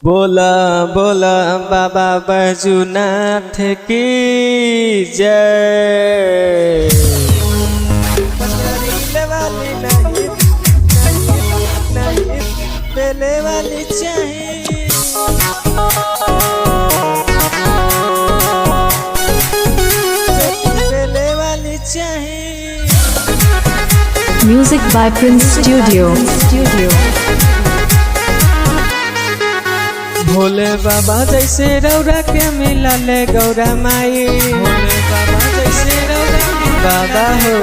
बोला बोला बाबा बैजूनाथ की जय। वाली नहीं बेले वाली चाहिए, बेले वाली चाहिए। Music by Prince Studio. Bhole बाबा जैसे रौरा के मिला ले गौरा माई, भोले बाबा जैसे रौरा बाबा हो,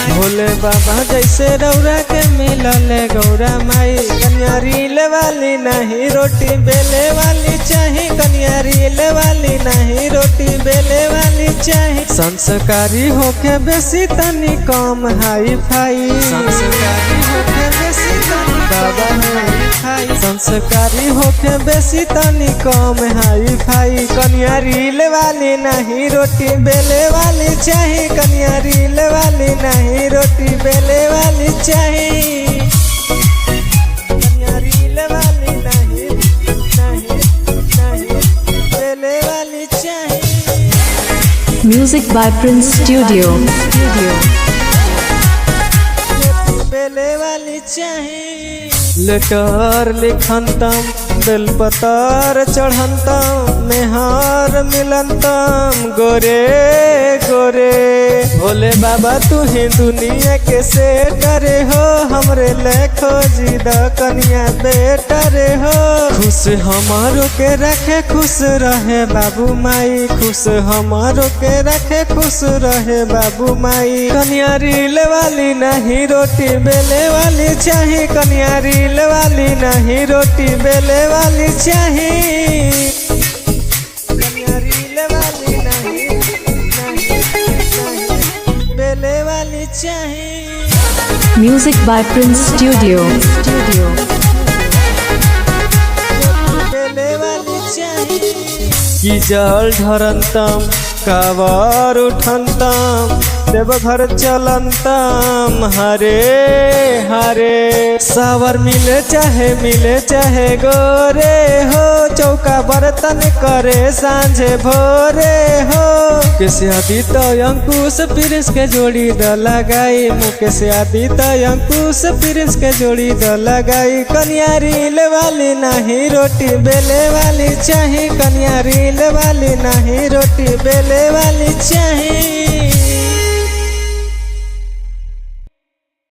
भोले बाबा जैसे रौरा के मिला ले गौरा माई। कन्या रीले वाली नहीं रोटी बेले वाली चाहिए, कन्या रीले वाली नहीं रोटी बेले वाली चाहिए। संस्कारी होके बेसी तनी कम हाई फाई, संस्कारी होके बेसी तनी बाबा हाई फाई, संस्कारी होके बेसी तनी कम हाई फाई। कन्या रीले वाली नहीं रोटी बेले वाली चाहिए, कन्या रीले वाली नहीं रोटी बेले वाली चाहिए। कन्या रीले वाली नहीं बेले वाली चाहिए। Music by Prince Studio. बेले वाली चाहिए। लेटर लिखंतम बेलपतर चढ़ंतम मेहर मिलंतम गोरे गोरे। भोले बाबा तू ही दुनिया के सेठरे हो, हमरे लेखो जिद कन्या बेटरे हो। खुश हमारो के रखे खुश रहे बाबू माई, खुश हमारो के रखे खुश रहे बाबू माई। कन्या रीले वाली नहीं रोटी बेले वाली चाहिए, कन्या रीले वाली नहीं रोटी बेले वाली चाहिए। कन्या रीले वाली नहीं बेले वाली चाहिए। Music by Prince Studio. बेले वाली चाहिए। की जल ढरंतम कावर उठंतम देवघर चलंतम हरे हरे। सावर मिले चाहे गोरे हो, चौका बर्तन करे सांझे भोरे हो। मुकेश आदित अंकुश प्रिंस के जोड़ी द लगाई, मुकेश आदित अंकुश प्रिंस के जोड़ी द लगाई। कन्या रीले वाली नहीं रोटी बेले वाली चाहिए, कन्या रीले वाली नहीं रोटी बेले वाली चाहिए।